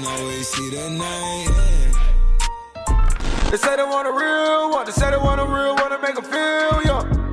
can always see the name. They say they want a real one, they say they want a real one to make them feel young.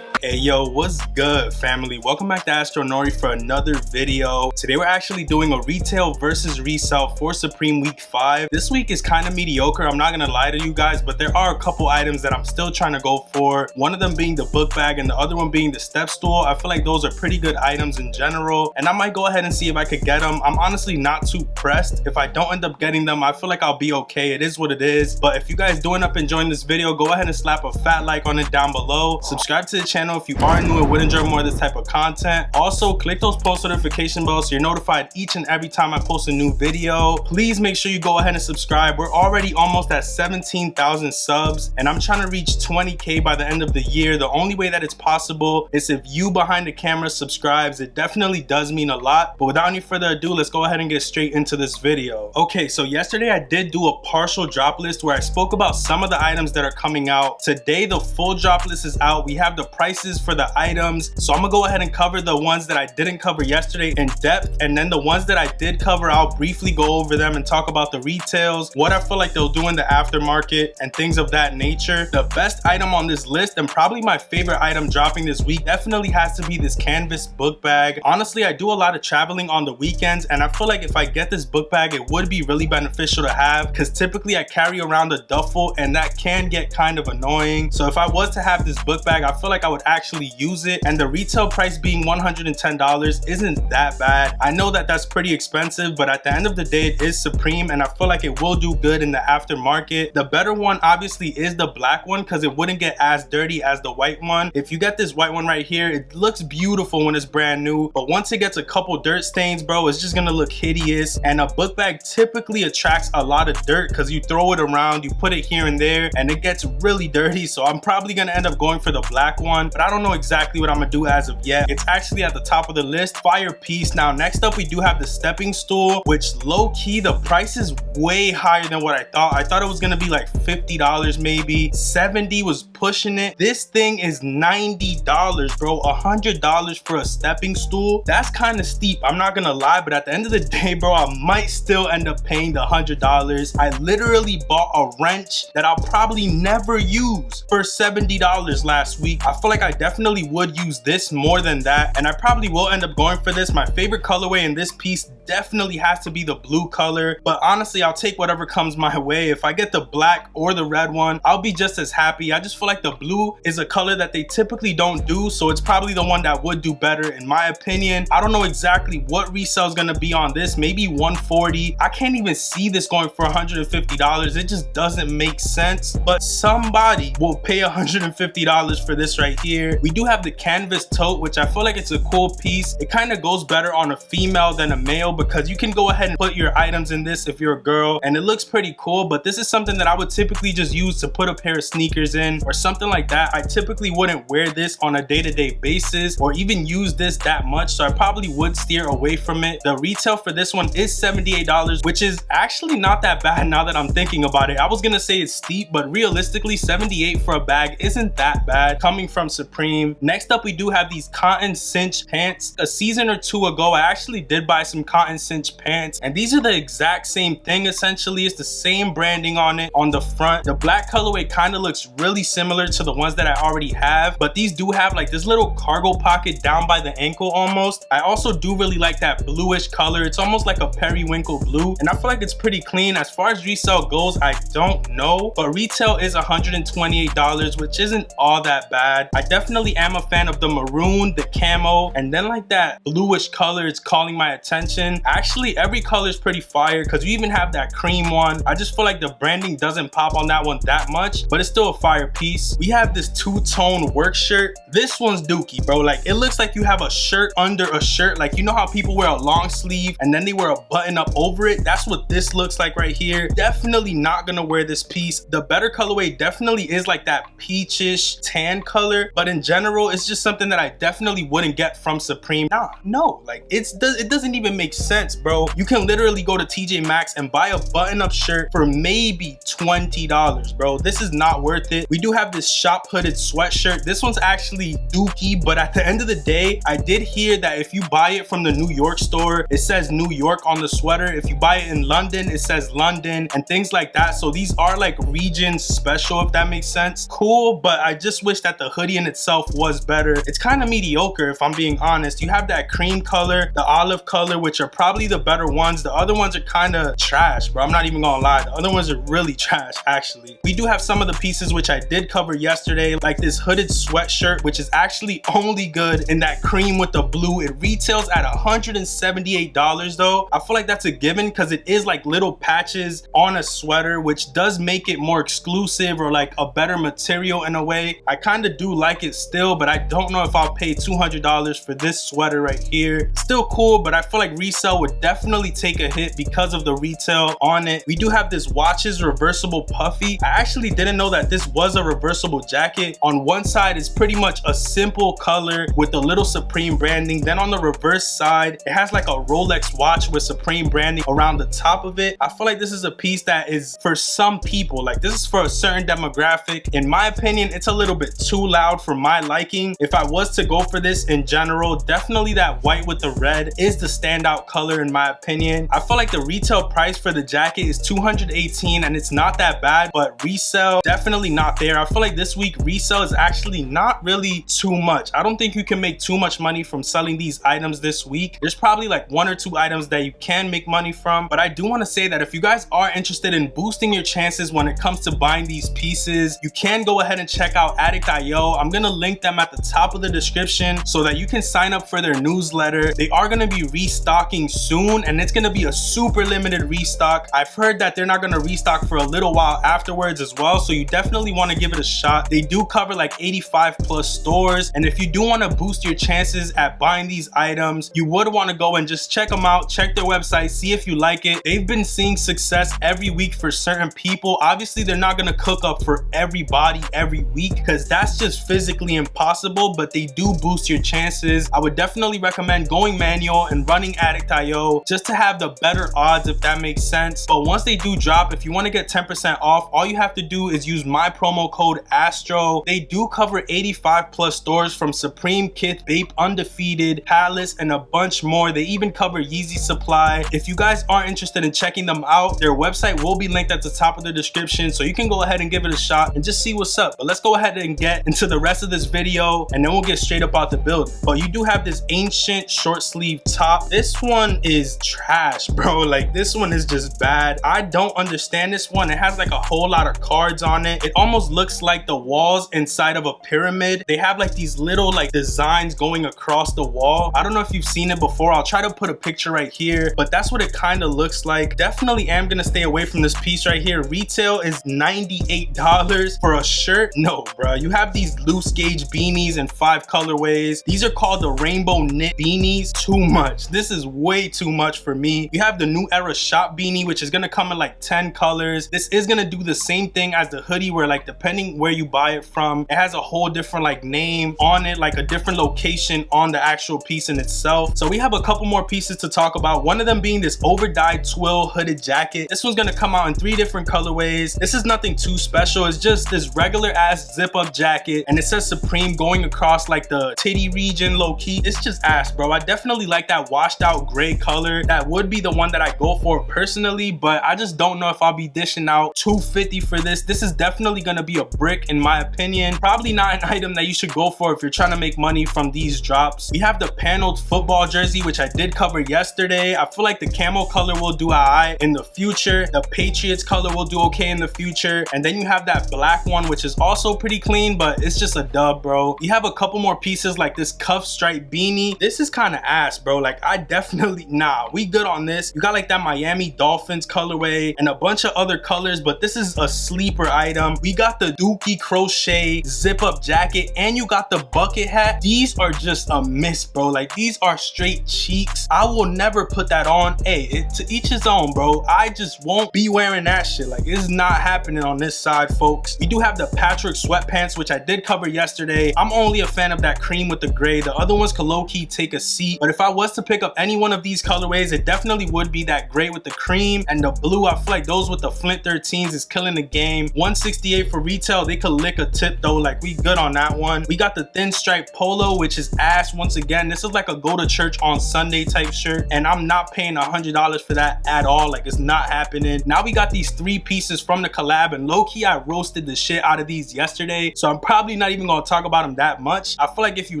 Hey yo, what's good family? Welcome back to Astro Nori for another video. Today we're actually doing a retail versus resell for Supreme week 5. This week is kind of mediocre, I'm not gonna lie to you guys, but there are a couple items that I'm still trying to go for. One of them being the book bag and the other one being the step stool. I feel like those are pretty good items in general, and I might go ahead and see if I could get them. I'm honestly not too pressed. If I don't end up getting them, I feel like I'll be okay. It is what it is. But if you guys do end up enjoying this video, go ahead and slap a fat like on it down below. Subscribe to the channel if you are new and would enjoy more of this type of content. Also, click those post notification bells so you're notified each and every time I post a new video. Please make sure you go ahead and subscribe. We're already almost at 17,000 subs and I'm trying to reach 20K by the end of the year. The only way that it's possible is if you behind the camera subscribes. It definitely does mean a lot. But without any further ado, let's go ahead and get straight into this video. Okay, so yesterday I did do a partial drop list where I spoke about some of the items that are coming out. Today the full drop list is out. We have the prices for the items, so I'm gonna go ahead and cover the ones that I didn't cover yesterday in depth, and then the ones that I did cover, I'll briefly go over them and talk about the retails, what I feel like they'll do in the aftermarket, and things of that nature. The best item on this list, and probably my favorite item dropping this week, definitely has to be this canvas book bag. Honestly, I do a lot of traveling on the weekends, and I feel like if I get this book bag, it would be really beneficial to have, because typically I carry around a duffel, and that can get kind of annoying. So if I was to have this book bag, I feel like I would actually use it, and the retail price being $110 isn't that bad. I know that that's pretty expensive, but at the end of the day it is Supreme, and I feel like it will do good in the aftermarket. The better one obviously is the black one because it wouldn't get as dirty as the white one. If you get this white one right here, it looks beautiful when it's brand new, but once it gets a couple dirt stains, bro, it's just gonna look hideous. And a book bag typically attracts a lot of dirt because you throw it around, you put it here and there, and it gets really dirty. So I'm probably gonna end up going for the black one, but I don't know exactly what I'm gonna do as of yet. It's actually at the top of the list. Fire piece. Now next up we do have the stepping stool, which low-key the price is way higher than what I thought. I thought it was gonna be like $50 maybe. 70 was pushing it. This thing is $90, bro. $100 for a stepping stool. That's kind of steep, I'm not gonna lie, but at the end of the day, bro, I might still end up paying the $100. I literally bought a wrench that I'll probably never use for $70 last week. I feel like I definitely would use this more than that, and I probably will end up going for this. My favorite colorway in this piece definitely has to be the blue color, but honestly I'll take whatever comes my way. If I get the black or the red one, I'll be just as happy. I just feel like the blue is a color that they typically don't do, so it's probably the one that would do better in my opinion. I don't know exactly what resale is going to be on this, maybe 140. I can't even see this going for $150. It just doesn't make sense, but somebody will pay $150 for this right here. We do have the canvas tote, which I feel like it's a cool piece. It kind of goes better on a female than a male because you can go ahead and put your items in this if you're a girl, and it looks pretty cool. But this is something that I would typically just use to put a pair of sneakers in or something like that. I typically wouldn't wear this on a day-to-day basis or even use this that much, so I probably would steer away from it. The retail for this one is $78, which is actually not that bad now that I'm thinking about it. I was gonna say it's steep, but realistically $78 for a bag isn't that bad coming from Supreme. Next up we do have these cotton cinch pants. A season or two ago I actually did buy some cotton cinch pants, and these are the exact same thing essentially. It's the same branding on it on the front. The black colorway kind of looks really similar to the ones that I already have, but these do have like this little cargo pocket down by the ankle almost. I also do really like that bluish color. It's almost like a periwinkle blue, and I feel like it's pretty clean. As far as resale goes, I don't know, but retail is $128, which isn't all that bad. I definitely am a fan of the maroon, the camo, and then like that bluish color is calling my attention. Actually every color is pretty fire because you even have that cream one. I just feel like the branding doesn't pop on that one that much, but it's still a fire piece. We have this two-tone work shirt. This one's dookie, bro. Like it looks like you have a shirt under a shirt. Like, you know how people wear a long sleeve and then they wear a button up over it? That's what this looks like right here. Definitely not gonna wear this piece. The better colorway definitely is like that peachish tan color, but in general, it's just something that I definitely wouldn't get from Supreme. Nah, no, like it doesn't even make sense, bro. You can literally go to TJ Maxx and buy a button-up shirt for maybe $20, bro. This is not worth it. We do have this shop hooded sweatshirt. This one's actually dookie, but at the end of the day, I did hear that if you buy it from the New York store, it says New York on the sweater. If you buy it in London, it says London and things like that. So these are like region special, if that makes sense. Cool, but I just wish that the hoodie in itself was better. It's kind of mediocre, if I'm being honest. You have that cream color, the olive color, which are probably the better ones. The other ones are kind of trash, bro. I'm not even gonna lie. The other ones are really trash, actually. We do have some of the pieces which I did cover yesterday, like this hooded sweatshirt, which is actually only good in that cream with the blue. It retails at $178 though. I feel like that's a given because it is like little patches on a sweater, which does make it more exclusive or like a better material in a way. I kind of do like it still, but I don't know if I'll pay $200 for this sweater right here. Still cool, but I feel like resale would definitely take a hit because of the retail on it. We do have this Watches reversible puffy. I actually didn't know that this was a reversible jacket. On one side, it's pretty much a simple color with a little Supreme branding. Then on the reverse side, it has like a Rolex watch with Supreme branding around the top of it. I feel like this is a piece that is for some people. Like this is for a certain demographic. In my opinion, it's a little bit too loud for my liking. If I was to go for this in general, definitely that white with the red is the standout color in my opinion. I feel like the retail price for the jacket is $218 and it's not that bad, but resale definitely not there. I feel like this week resale is actually not really too much. I don't think you can make too much money from selling these items this week. There's probably like 1 or 2 items that you can make money from, but I do want to say that if you guys are interested in boosting your chances when it comes to buying these pieces, you can go ahead and check out Addict.io. I'm gonna link them at the top of the description so that you can sign up for their newsletter. They are gonna be restocking soon and it's gonna be a super limited restock. I've heard that they're not gonna restock for a little while afterwards as well, so you definitely want to give it a shot. They do cover like 85+ stores, and if you do want to boost your chances at buying these items, you would want to go and just check them out, check their website, see if you like it. They've been seeing success every week for certain people. Obviously they're not going to cook up for everybody every week because that's just physically impossible, but they do boost your chances. I would definitely recommend going manual and running Addict.io just to have the better odds, if that makes sense. But once they do drop, if you want to get 10% off, all you have to do is use my promo code ASTRO. They do cover 85+ stores from Supreme, Kith, Bape, Undefeated, Palace, and a bunch more. They even cover Yeezy Supply. If you guys are interested in checking them out, their website will be linked at the top of the description, so you can go ahead and give it a shot and just see what's up. But let's go ahead and get into the rest of this video and then we'll get straight up out the building. But you do have this ancient short sleeve top. This one is trash, bro. Like this one is just bad. I don't understand this one. It has like a whole lot of cards on it. It almost looks like the walls inside of a pyramid. They have like these little like designs going across the wall. I don't know if you've seen it before. I'll try to put a picture right here, but that's what it kind of looks like. Definitely am gonna stay away from this piece right here. Retail is $98 for a shirt. No, bro. You have these loose gauge beanies in 5 colorways. These are called the rainbow knit beanies. Too much. This is way too much for me. You have the new era shop beanie, which is gonna come in like 10 colors. This is gonna do the same thing as the hoodie, where like depending where you buy it from, it has a whole different like name on it, like a different location on the actual piece in itself. So we have a couple more pieces to talk about, one of them being this Overdyed twill hooded jacket. This one's gonna come out in 3 different colorways. This is nothing too special. It's just this regular ass zip up jacket and it says Supreme going across like the titty region low key. It's just ass, bro. I definitely like that washed out gray color. That would be the one that I go for personally, but I just don't know if I'll be dishing out $250 for this. This is definitely gonna be a brick in my opinion. Probably not an item that you should go for if you're trying to make money from these drops. We have the paneled football jersey, which I did cover yesterday. I feel like the camo color will do alright in the future. The Patriots color will do okay in the future. And then you have that black one, which is also pretty clean, but it's just a dub, bro. You have a couple more pieces like this cuff stripe beanie. This is kind of ass, bro. Like I definitely, nah, we good on this. You got like that Miami Dolphins colorway and a bunch of other colors, but this is a sleeper item. We got the Dookie crochet zip up jacket and you got the bucket hat. These are just a miss, bro. Like these are straight cheeks. I will never put that on. Hey, to each his own, bro. I just won't be wearing that shit. Like it's not happening on this side, folks. We do have the Patrick sweatpants, which I did cover cover yesterday. I'm only a fan of that cream with the gray. The other ones could low-key take a seat, but if I was to pick up any one of these colorways, it definitely would be that gray with the cream and the blue. I feel like those with the Flint 13s is killing the game. 168 for retail. They could lick a tip though, like we good on that one. We got the thin stripe polo, which is ass once again. This is like a go to church on Sunday type shirt, and I'm not paying $100 for that at all. Like, it's not happening. Now we got these 3 pieces from the collab, and low-key I roasted the shit out of these yesterday, so I'm probably not even gonna talk about them that much. I feel like if you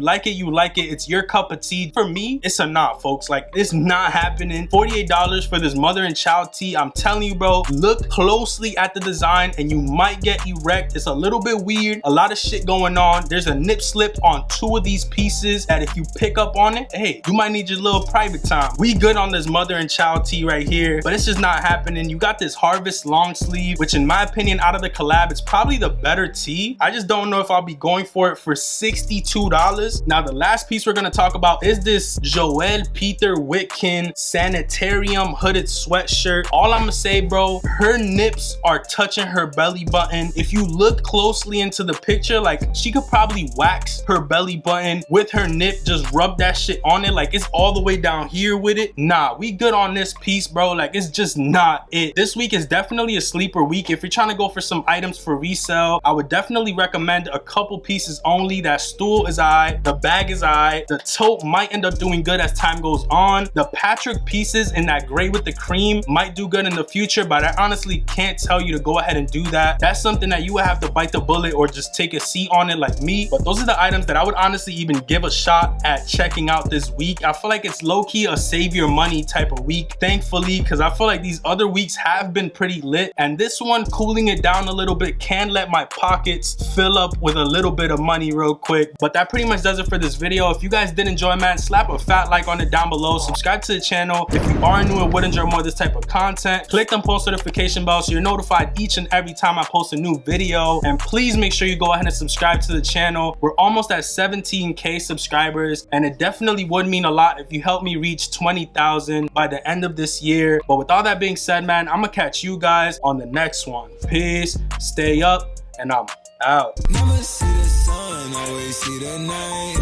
like it, you like it. It's your cup of tea. For me, it's a nah, folks. Like, it's not happening. $48 for this mother and child tee. I'm telling you, bro, look closely at the design and you might get erect. It's a little bit weird, a lot of shit going on. There's a nip slip on 2 of these pieces that if you pick up on it, hey, you might need your little private time. We good on this mother and child tee right here, but it's just not happening. You got this harvest long sleeve, which in my opinion, out of the collab, it's probably the better tee. I just don't know if I'll be going for it for $62. Now, the last piece we're gonna talk about is this Joel Peter Witkin Sanitarium hooded sweatshirt. All I'm gonna say, bro, her nips are touching her belly button. If you look closely into the picture, like, she could probably wax her belly button with her nip, just rub that shit on it. Like, it's all the way down here with it. Nah, we good on this piece, bro. Like, it's just not it. This week is definitely a sleeper week. If you're trying to go for some items for resale, I would definitely recommend a couple pieces only. That stool is aight, the bag is aight, the tote might end up doing good as time goes on. The Patrick pieces in that gray with the cream might do good in the future, but I honestly can't tell you to go ahead and do that. That's something that you would have to bite the bullet or just take a seat on it like me. But those are the items that I would honestly even give a shot at checking out this week. I feel like it's low-key a save your money type of week, thankfully, because I feel like these other weeks have been pretty lit, and this one, cooling it down a little bit, can let my pockets fill up with a little bit of money real quick. But that pretty much does it for this video. If you guys did enjoy, man, slap a fat like on it down below. Subscribe to the channel if you are new and would enjoy more of this type of content. Click on post notification bell so you're notified each and every time I post a new video. And please make sure you go ahead and subscribe to the channel. We're almost at 17K subscribers, and it definitely would mean a lot if you help me reach 20,000 by the end of this year. But with all that being said, man, I'm gonna catch you guys on the next one. Peace, stay up, and I'm out. Never see the sun, always see the night.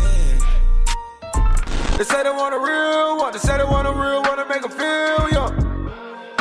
They say they want a real one, they say they want a real one to make them feel young.